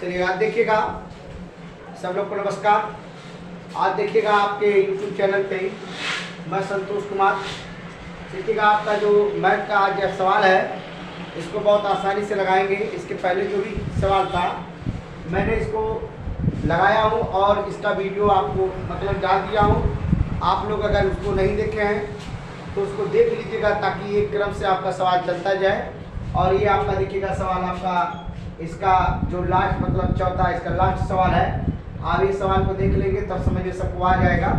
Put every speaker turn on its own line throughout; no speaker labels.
चलिए आज देखिएगा, सब लोग को नमस्कार। आज देखिएगा आपके YouTube चैनल पे मैं संतोष कुमार। देखिएगा आपका जो मैथ का आज सवाल है इसको बहुत आसानी से लगाएंगे। इसके पहले जो भी सवाल था मैंने इसको लगाया हूँ और इसका वीडियो आपको मतलब डाल दिया हूँ। आप लोग अगर उसको नहीं देखे हैं तो उसको देख लीजिएगा ताकि एक क्रम से आपका सवाल चलता जाए। और ये आपका देखिएगा सवाल आपका इसका जो लास्ट मतलब चौथा इसका लास्ट सवाल है। आप ये सवाल को देख लेंगे तब समझ में सबको आ जाएगा।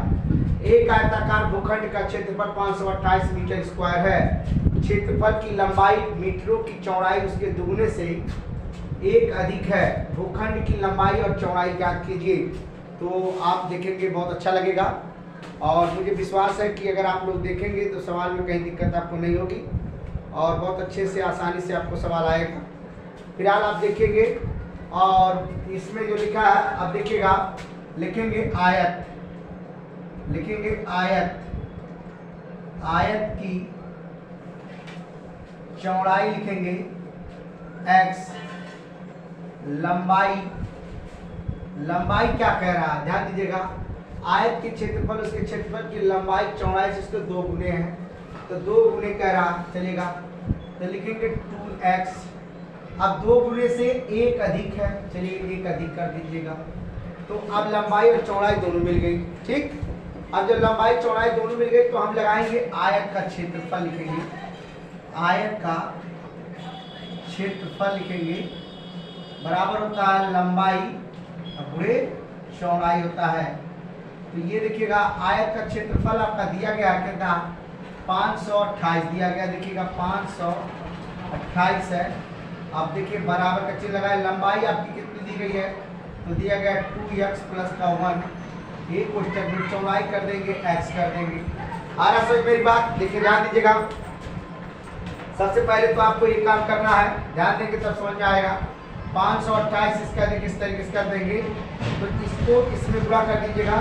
एक आयताकार भूखंड का क्षेत्रफल 528 मीटर स्क्वायर है। क्षेत्रफल की लंबाई मीटरों की चौड़ाई उसके दुगने से एक अधिक है। भूखंड की लंबाई और चौड़ाई ज्ञात कीजिए। तो आप देखेंगे बहुत अच्छा लगेगा और मुझे विश्वास है कि अगर आप लोग देखेंगे तो सवाल में कहीं दिक्कत आपको नहीं होगी और बहुत अच्छे से आसानी से आपको सवाल आएगा। फिलहाल आप देखेंगे और इसमें जो लिखा है अब देखिएगा, लिखेंगे आयत, लिखेंगे आयत, आयत की चौड़ाई लिखेंगे x, लंबाई, लंबाई क्या कह रहा है ध्यान दीजिएगा। आयत के क्षेत्रफल उसके क्षेत्रफल की लंबाई चौड़ाई से इसको 2 गुने है तो 2 गुने कह रहा चलेगा तो लिखेंगे 2x। अब 2 गुने से 1 अधिक है, चलिए 1 अधिक कर दीजिएगा। तो अब लंबाई और चौड़ाई दोनों मिल गई। ठीक, अब जब लंबाई चौड़ाई दोनों मिल गई तो हम लगाएंगे आयत का क्षेत्रफल, लिखेंगे आयत का क्षेत्रफल लिखेंगे बराबर होता है लंबाई गुणे चौड़ाई होता है। तो ये देखिएगा आयत का क्षेत्रफल आपका दिया गया कितना 528 दिया गया, देखिएगा 528 है। अब देखिए बराबर का चिन्ह लगाए, लंबाई आपकी कितनी दी गई है तो दिया गया 2x प्लस का 1, एक कोष्टक में चौड़ाई कर देंगे x कर देंगे। आ रहा समझ मेरी बात? देखिए ध्यान दीजिएगा, सबसे पहले तो आपको ये काम करना है, ध्यान देंगे तब समझ में आएगा। 528 इसका देखिए इस तरीके से कर देंगे तो इसको इसमें गुणा कर दीजिएगा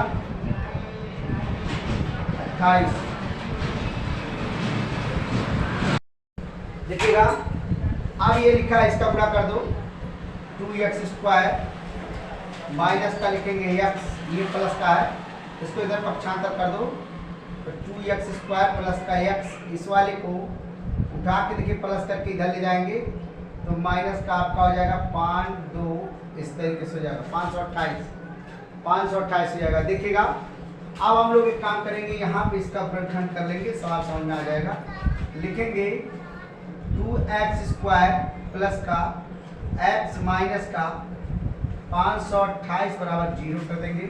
28। देखिएगा अब ये लिखा है इसका गुणा कर दो 2x स्क्वायर माइनस का लिखेंगे x, ये प्लस का है इसको इधर पक्षांतर कर दो तो 2x स्क्वायर प्लस का x, इस वाले को उठा के देखिए प्लस करके इधर ले जाएंगे तो माइनस का आपका हो जाएगा 5 2 इस तरीके से हो जाएगा 528 हो जाएगा। देखिएगा अब हम लोग एक काम करेंगे, यहाँ पे इसका वर्गखंड कर लेंगे, सवाल समझ में आ जाएगा। लिखेंगे 2x स्क्वायर प्लस का x माइनस का 528 बराबर 0 कर देंगे।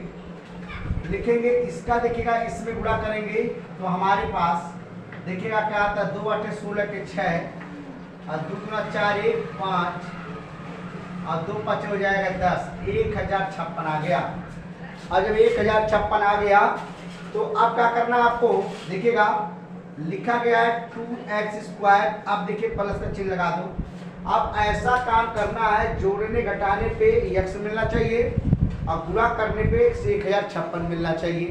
लिखेंगे इसका देखिएगा इसमें गुणा करेंगे तो हमारे पास देखिएगा क्या आता है 2 8 16 के 6 और 2 गुना 4 1 5 और 2 5 हो जाएगा 10, 1056 आ गया। और जब 1056 आ गया तो अब क्या करना है आपको, देखिएगा लिखा गया है 2x स्क्वायर, अब देखिए प्लस का चिन्ह लगा दो। अब ऐसा काम करना है जोड़ने घटाने पे x मिलना चाहिए और गुणा करने पे 1056 मिलना चाहिए,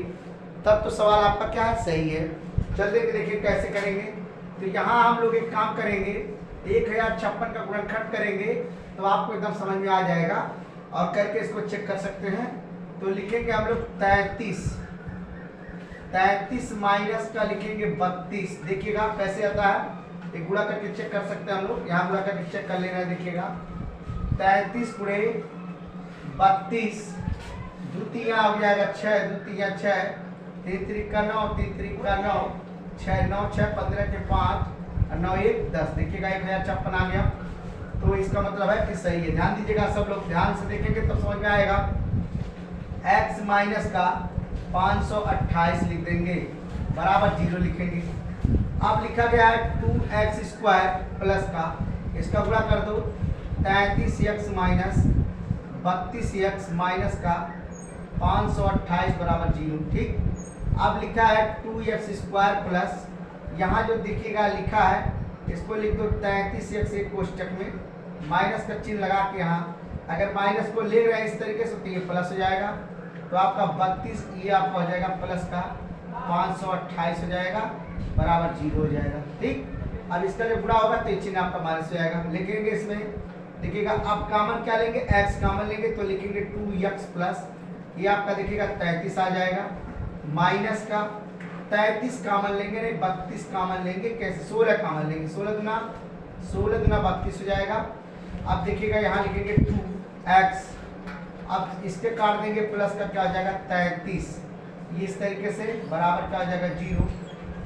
तब तो सवाल आपका क्या है सही है। चलिए देखिए कैसे करेंगे। तो यहाँ हम लोग एक काम करेंगे 1056 का गुणनखंड करेंगे तो आपको एकदम समझ में आ जाएगा और करके इसको चेक कर सकते हैं। तो लिखेंगे हम लोग 33 माइनस का लिखेंगे 32। देखिएगा कैसे आता है, एक गुणा करके चेक कर सकते हैं हम लोग, यहाँ गुणा करके चेक कर लेना है। देखिएगा 33 गुणे 32, द्वितीय हो जाएगा 6, द्वितीय 6, 3 3 का 9, 3 3 का 9, 6 9 6 15 के 5 और 9 1 10। देखिएगा 1056 आ गया। तो इसका मतलब है कि सही है। ध्यान दीजिएगा, सब लोग ध्यान से देखेंगे तब समझ में आएगा। x माइनस का 528 लिख देंगे बराबर 0 लिखेंगे। अब लिखा गया है 2x स्क्वायर प्लस का, इसका गुणा कर दो 33x माइनस 32x माइनस का 528 बराबर 0। ठीक, अब लिखा है 2x स्क्वायर प्लस, यहाँ जो देखिएगा लिखा है इसको लिख दो 33x एक कोष्टक में माइनस का चिन्ह लगा के, यहाँ अगर माइनस को ले रहे हैं इस तरीके से तो ये प्लस हो जाएगा तो आपका 32 ये आपका हो जाएगा प्लस का 528 हो जाएगा बराबर 0 हो जाएगा। ठीक, अब इसका जो गुणा होगा तो चिन्ह आपका माइनस हो जाएगा। लिखेंगे इसमें देखिएगा अब कॉमन क्या लेंगे, x कॉमन लेंगे तो लिखेंगे 2x प्लस ये आपका देखिएगा 33 आ जाएगा, माइनस का 33 कॉमन लेंगे नहीं 32 कॉमन लेंगे, कैसे 16 कॉमन लेंगे, 16 दुना 32 हो जाएगा। अब देखिएगा यहाँ लिखेंगे 2x, अब इसके काट देंगे प्लस का क्या आ जाएगा 33, ये इस तरीके से बराबर क्या आ जाएगा 0।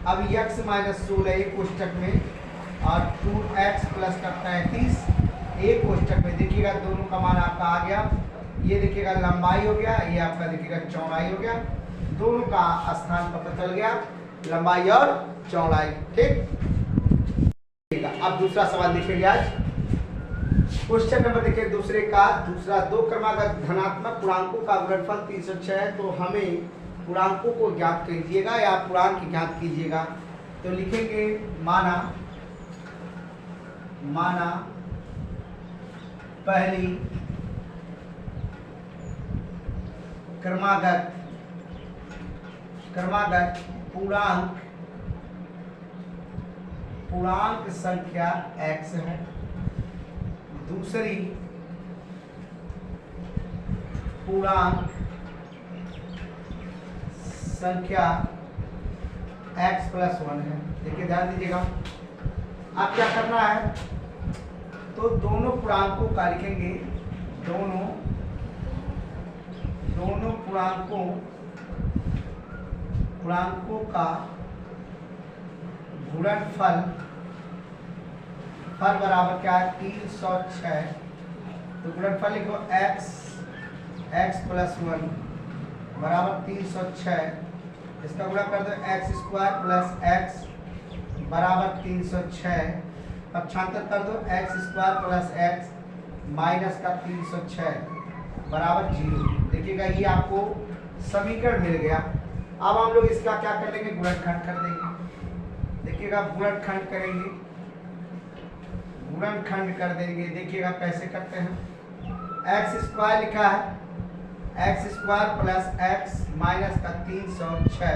अब x माइनस 16 एक कोष्टक में और 2x प्लस का 33 एक कोष्टक में, देखिएगा दोनों का मान आपका आ गया, ये देखिएगा लंबाई हो गया, ये आपका देखिएगा चौड़ाई हो गया, दोनों का स्थान पता चल गया लंबाई और चौड़ाई। ठीक, अब दूसरा सवाल देखिए आज क्वेश्चन नंबर देखिए दूसरे का दूसरा, दो क्रमागत धनात्मक पूर्णांकों का गुणनफल 306 है, तो हमें पूर्णांकों को ज्ञात कीजिएगा या पूर्णांक ज्ञात कीजिएगा। तो लिखेंगे माना पहली क्रमागत पूर्णांक संख्या x है, दूसरी पूर्णांक संख्या x प्लस 1 है। देखिए ध्यान दीजिएगा, आप क्या करना है तो दोनों पूर्णांकों का लिखेंगे, दोनों पूर्णांकों का गुणनफल बराबर क्या है 306, तो गुणनफल लिखो x प्लस 1 बराबर 306, इसका गुणा कर दो x स्क्वायर प्लस x बराबर 306, पक्षांतर कर दो x square plus x minus का 306 बराबर 0। देखिएगा ये आपको समीकरण मिल गया। अब हम लोग इसका क्या कर लेंगे, गुणनखंड कर देंगे। देखिएगा गुणनखंड करेंगे, गुणनखंड कर देंगे। देखिएगा कैसे करते हैं, x स्क्वायर लिखा है, x square plus x minus का 306,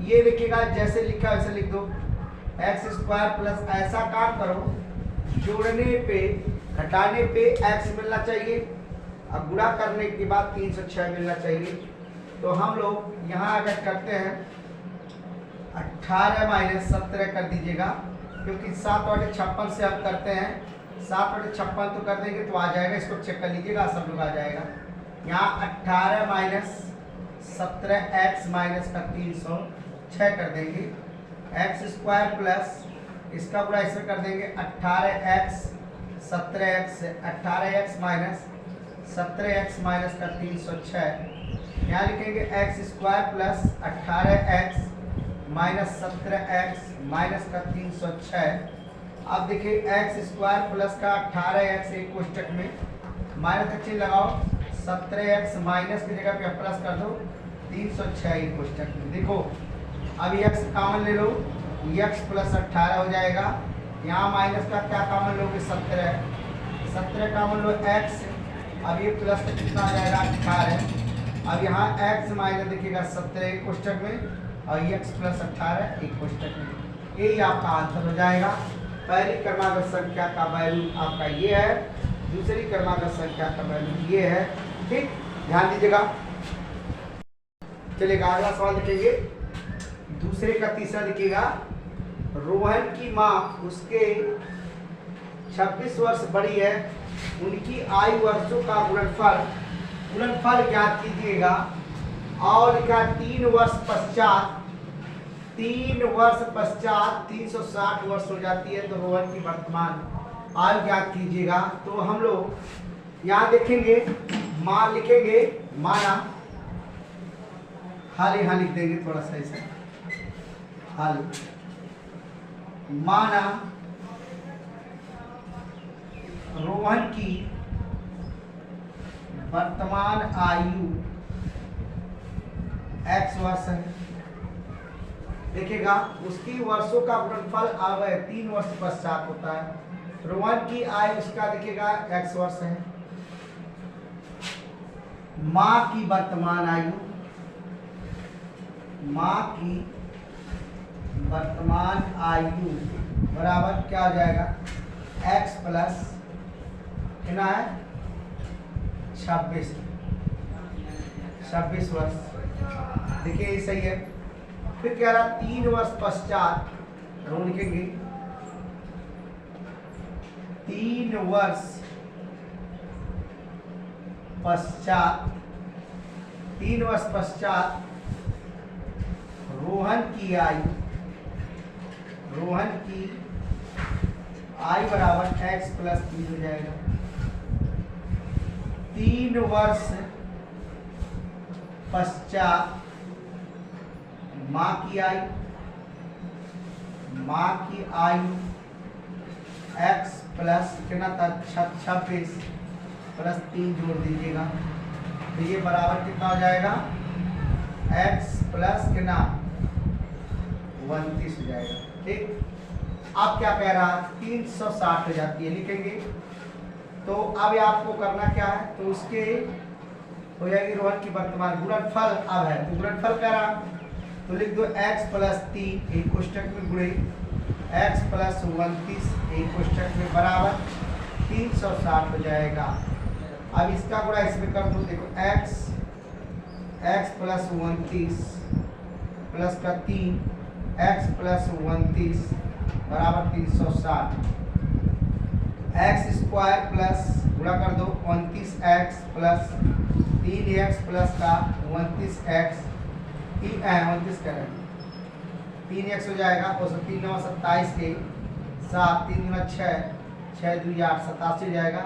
ये देखिएगा जैसे लिखा वैसे लिख दो, x स्क्वायर प्लस ऐसा काम करो जोड़ने पे घटाने पे x मिलना चाहिए, अब गुणा करने के बाद 306 मिलना चाहिए। तो हम लोग यहाँ अगर करते हैं 18 माइनस 17 कर दीजिएगा, क्योंकि 7/56 से आप करते हैं, 7/56 तो कर देंगे तो आ जाएगा, इसको चेक कर लीजिएगा सब लोग आ जाएगा। यहाँ 18 माइनस 17 x माइनस का 306 कर देंगे, x स्क्वायर प्लस इसका गुणा इससे कर देंगे 18x 17x, 18x minus 17x minus का 306, यहाँ लिखेंगे x square plus 18x minus 17x minus का 306। अब देखिए x स्क्वायर प्लस का 18x एक कोष्टक में माइनस का चिन्ह लगाओ, 17x माइनस की जगह पे प्लस कर दो 306 एक कोष्टक में। देखो अब x कॉमन ले लो, x प्लस 18 हो जाएगा, यहाँ माइनस का क्या कॉमन लोगे 17 कॉमन लो x, अब ये प्लस का कितना आ जाएगा 18, अब यहाँ x माइनस देखिएगा 17 एक कोष्टक में और x प्लस 18 एक कोष्टक में, यही आपका आंसर हो जाएगा। पहली क्रमागत संख्या का वैल्यू आपका ये है, दूसरी क्रमागत संख्या का वैल्यू ये है। ठीक, ध्यान दीजिएगा। चलिएगा अगला सवाल देखेंगे, दूसरे का तीसरा देखिएगा, रोहन की माँ उसके 26 वर्ष बड़ी है, उनकी आयु वर्षों का गुणनफल ज्ञात कीजिएगा। और लिखा 3 वर्ष पश्चात 360 वर्ष हो जाती है, तो रोहन की वर्तमान आयु ज्ञात कीजिएगा। तो हम लोग यहाँ देखेंगे माँ लिखेंगे, माना हाल यहाँ लिख देंगे थोड़ा सा ऐसा, हाल माना रोहन की वर्तमान आयु x वर्ष है। देखिएगा उसकी वर्षों का गुणनफल अब 3 वर्ष पश्चात होता है। रोहन की आयु उसका देखिएगा x वर्ष है। माँ की वर्तमान आयु, माँ की वर्तमान आयु बराबर क्या हो जाएगा x प्लस कितना है 26 वर्ष। देखिए ये सही है। फिर कह रहा 3 वर्ष पश्चात, रो लिखेंगे 3 वर्ष पश्चात, 3 वर्ष पश्चात रोहन की आयु बराबर x प्लस 3 हो जाएगा। 3 वर्ष पश्चात माँ की आयु x प्लस कितना था 26 प्लस 3 जोड़ दीजिएगा, तो ये बराबर कितना हो जाएगा x प्लस कितना 29 हो जाएगा। ठीक, अब क्या कह रहा है 360 हो जाती है, लिखेंगे। तो अब आपको करना क्या है, तो उसके हो जाएगी रोहन की वर्तमान गुणनफल अब है, तो गुणनफल कह रहा तो लिख दो x प्लस 3 एक कोष्ठक में गुणे x प्लस 29 एक कोष्ठक में बराबर 360 हो जाएगा। अब इसका गुणा इसमें कर दो, देखो x प्लस 29 प्लस का 3 x प्लस 29 बराबर 360। x स्क्वायर प्लस गुणा कर दो 29x प्लस 3x प्लस का 29x 29 करें 3x हो जाएगा, और 3 9 27 के 7 3 गुना 6 6 2 8 87 हो जाएगा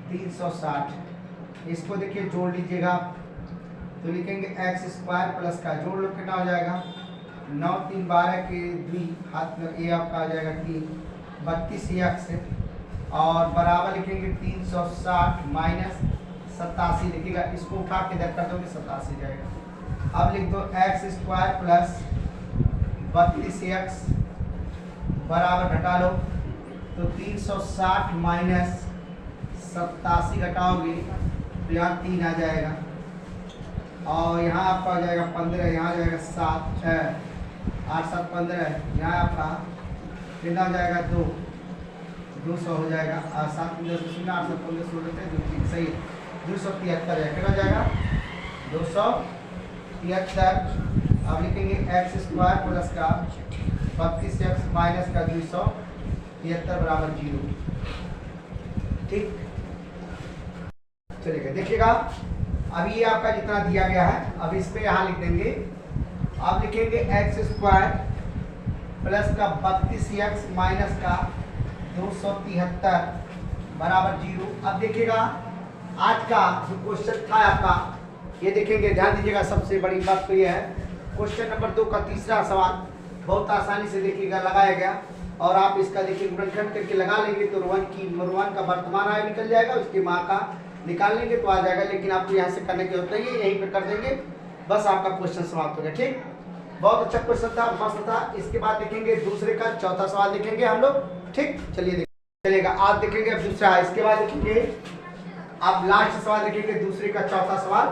360। इसको देखिए जोड़ लीजिएगा, तो लिखेंगे x स्क्वायर प्लस का जोड़ लो कितना हो जाएगा 9 3 12 के 2 हाथ में ये आपका आ जाएगा 3 32x और बराबर लिखेंगे 360 माइनस 87 लिखिएगा, इसको उठा के इधर कर दोगे 87 जाएगा। अब लिख दो x स्क्वायर प्लस 32x बराबर घटा लो, तो 360 माइनस 87 घटाओगे तो यहाँ 3 आ जाएगा, और यहाँ आपका आ जाएगा 15, यहाँ आ जाएगा 7 6 8 7 15, यहाँ आपका कितना हो जाएगा 200 हो जाएगा, और 7 15 0 8 7 15 16 2 3 सही 273 है, कितना हो जाएगा 273। अब लिखेंगे x स्क्वायर प्लस का 32x माइनस का 273 बराबर 0। ठीक, चलिएगा देखिएगा। अभी ये आपका जितना दिया गया है, अब इस पे यहाँ लिख देंगे। आप लिखेंगे x स्क्वायर प्लस का 32x माइनस का 273 बराबर 0। अब देखिएगा आज का जो क्वेश्चन था आपका, ये देखेंगे, ध्यान दीजिएगा। सबसे बड़ी बात तो ये है, क्वेश्चन नंबर 2 का तीसरा सवाल बहुत आसानी से देखिएगा लगाया गया, और आप इसका देखिए गुणनखंड करके लगा लेंगे तो रोहन का वर्तमान आय निकल जाएगा, उसकी माँ का निकाल लेंगे तो आ जाएगा। लेकिन आपको यहाँ से करने की जरूरत नहीं है, यहीं पे कर देंगे, बस आपका क्वेश्चन समाप्त हो गया। ठीक, बहुत अच्छा क्वेश्चन था, मस्त था। इसके बाद देखेंगे दूसरे का चौथा सवाल देखेंगे हम लोग। ठीक, चलिए चलेगा। आप देखेंगे अब दूसरा, इसके बाद देखेंगे आप लास्ट सवाल देखेंगे दूसरे का चौथा सवाल।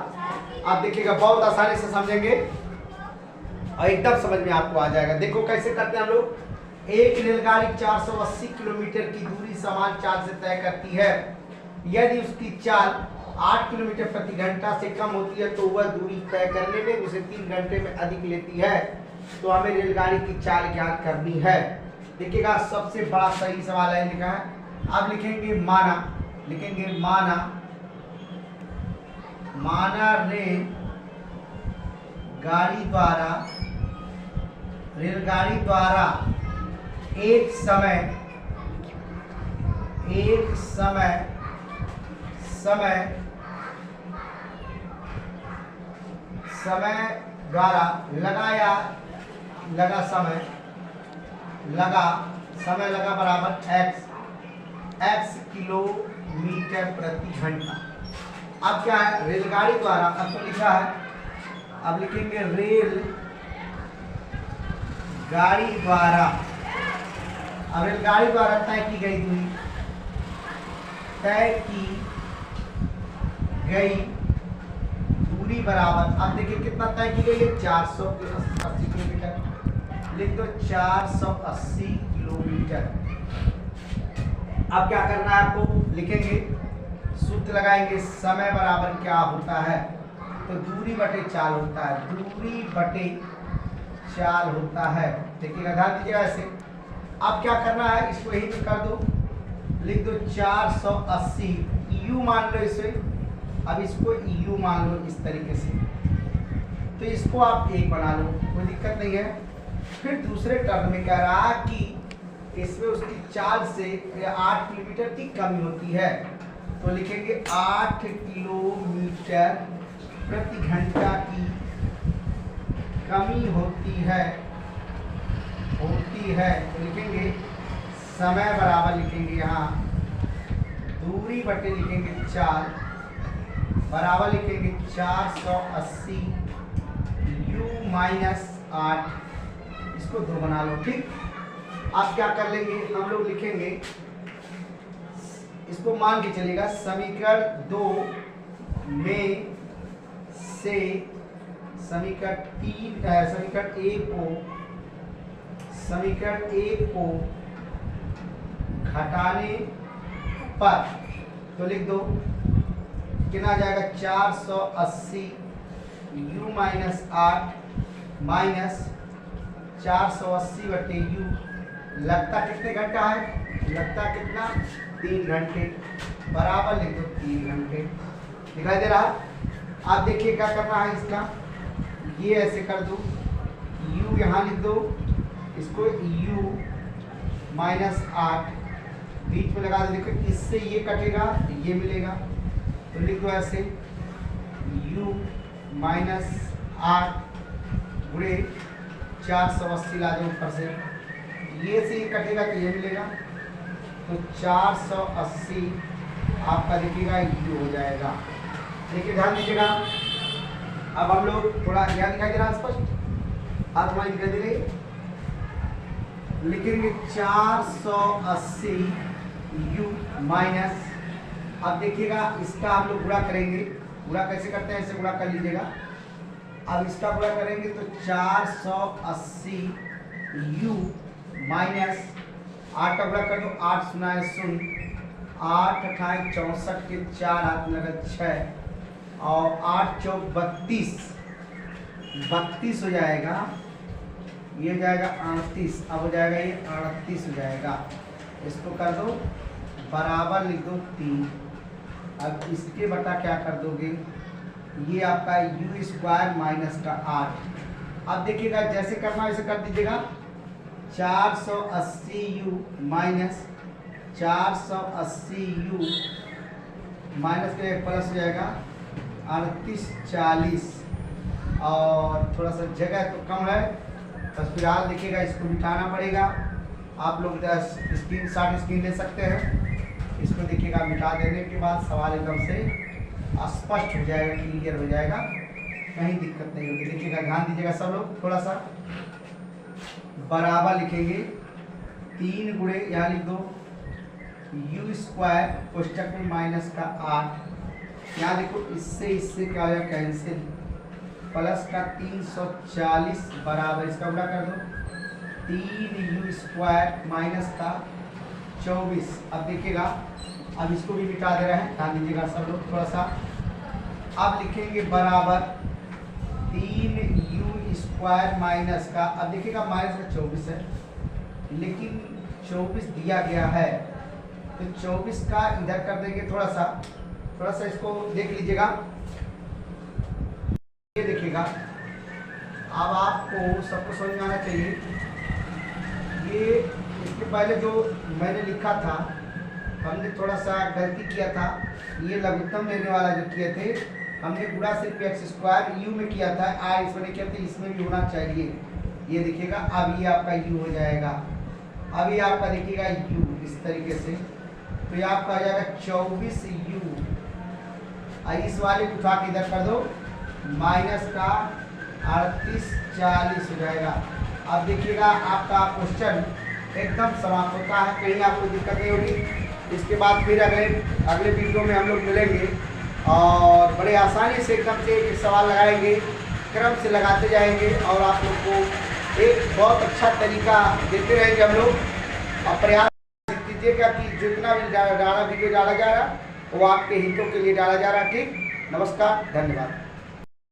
आप देखिएगा बहुत आसानी से समझेंगे और एकदम समझ में आपको आ जाएगा। देखो कैसे करते हैं हम लोग। एक रेलगाड़ी 480 किलोमीटर की दूरी समान चाल से तय करती है। यदि उसकी चाल 8 किलोमीटर प्रति घंटा से कम होती है तो वह दूरी तय करने में उसे 3 घंटे में अधिक लेती है। तो हमें रेलगाड़ी की चाल ज्ञात करनी है। देखिएगा सबसे बड़ा सही सवाल है लिखा है। अब लिखेंगे माना, लिखेंगे माना, माना रेलगाड़ी द्वारा एक समय द्वारा लगा बराबर x किलोमीटर प्रति घंटा। अब क्या है रेलगाड़ी द्वारा, अब तो लिखा है, अब लिखेंगे रेलगाड़ी द्वारा। अब रेलगाड़ी द्वारा तय की गई दूरी बराबर, अब देखिए कितना तय की गई है 480 किलोमीटर। लिख दो 480 किलोमीटर। अब क्या करना है आपको, लिखेंगे सूत्र लगाएंगे, समय बराबर क्या होता है, तो दूरी बटे चाल होता है, दूरी बटे चाल होता है। देखिएगा, ध्यान दीजिएगा। ऐसे अब क्या करना है, इसको यही पे कर दो, लिख दो 480 यू मान लो इसे। अब इसको यू मान लो इस तरीके से, तो इसको आप 1 बना लो, कोई दिक्कत नहीं है। फिर दूसरे टर्म में कह रहा कि इसमें उसकी चाल से 8 किलोमीटर की कमी होती है, तो लिखेंगे 8 किलोमीटर प्रति घंटा की कमी होती है, तो लिखेंगे समय बराबर, लिखेंगे यहाँ दूरी बटे लिखेंगे चाल बराबर, लिखेंगे 480 u माइनस 8, इसको 2 बना लो। ठीक, आप क्या कर लेंगे, हम लोग लिखेंगे, इसको मान के चलेगा, समीकरण 2 में से समीकरण 1 को घटाने पर, तो लिख दो कितना आ जाएगा, 480 u माइनस 8 माइनस 480 बटे u, लगता कितने घंटा है, लगता कितना, 3 घंटे, बराबर लिख दो 3 घंटे। दिखाई दे रहा। आप देखिए क्या करना है इसका, ये ऐसे कर दो, u यहाँ लिख दो, इसको u माइनस 8 बीच में लगा दो। देखो इससे ये कटेगा, ये मिलेगा, तो लिख दो ऐसे u माइनस 8 गुणे 480 ला दो ऊपर से, ये से ये कटेगा तो ये मिलेगा, तो 480 आपका देखिएगा u हो जाएगा। देखिए, ध्यान दीजिएगा। अब हम लोग थोड़ा यहाँ दिखाई दे रहा है स्पष्ट, हाथ हमारी दिखाई दे रही, लिखेंगे 480 u माइनस, अब देखिएगा इसका हम लोग गुणा करेंगे, गुणा कैसे करते हैं, ऐसे गुणा कर लीजिएगा। अब इसका गुणा करेंगे तो 480 u माइनस 8 का गुणा कर दो, 8 सुना है 0, 8 अठाई 64 के 4 हाथ में लगा 6 और 8 चौक 32 हो जाएगा, ये हो जाएगा 38, अब हो जाएगा ये 38 हो जाएगा। इसको कर दो बराबर, लिख दो 3। अब इसके बटा क्या कर दोगे, ये आपका u स्क्वायर माइनस का 8। अब देखिएगा जैसे करना वैसे कर दीजिएगा, 480 u माइनस 480 u माइनस के प्लस हो जाएगा 38 40, और थोड़ा सा जगह तो कम है, बस फिलहाल देखिएगा इसको मिटाना पड़ेगा। आप लोग स्क्रीन ले सकते हैं। इसको देखिएगा, मिटा देने के बाद सवाल एकदम से स्पष्ट हो जाएगा, क्लियर हो जाएगा, कहीं दिक्कत नहीं होगी। देखिएगा, ध्यान दीजिएगा सब लोग, थोड़ा सा बराबर लिखेंगे 3 गुणे, यहाँ लिख दो u स्क्वायर कोष्टक में माइनस का 8, यहाँ देखो इससे क्या हो जाएगा कैंसिल, प्लस का 340 बराबर, इसका गुणा कर दो 3 u स्क्वायर माइनस का 24। अब देखिएगा, अब इसको भी मिटा दे रहे हैं, ध्यान दीजिएगा सब लोग थोड़ा सा। अब लिखेंगे बराबर 3 u स्क्वायर माइनस का, अब देखिएगा माइनस का 24 है, लेकिन 24 दिया गया है, तो 24 का इधर कर देंगे, थोड़ा सा इसको देख लीजिएगा। ये देखिएगा, अब आपको सबको समझ में आना चाहिए। ये इसके पहले जो मैंने लिखा था, हमने थोड़ा सा गलती किया था, ये लघुत्तम लेने वाला जो किए थे, हमने गुणा सिर्फ x स्क्वायर u में किया था, i इसमें किया था, इसमें भी होना चाहिए। ये देखिएगा, अब ये आपका u हो जाएगा, अब ये आपका देखिएगा u इस तरीके से, तो ये आपका आ जाएगा 24 u, इस वाले को उठा के इधर कर दो, माइनस का 38 40 हो जाएगा। अब देखिएगा आपका क्वेश्चन एकदम समाप्त होता है, कहीं आपको दिक्कत नहीं होगी। इसके बाद फिर अगले वीडियो में हम लोग मिलेंगे और बड़े आसानी से एकदम से एक सवाल लगाएंगे, क्रम से लगाते जाएंगे और आप लोग को एक बहुत अच्छा तरीका देते रहेंगे हम लोग। और प्रयास कीजिएगा कि जितना भी वीडियो डाला जा रहा वो आपके हितों के लिए डाला जा रहा है। ठीक, नमस्कार, धन्यवाद।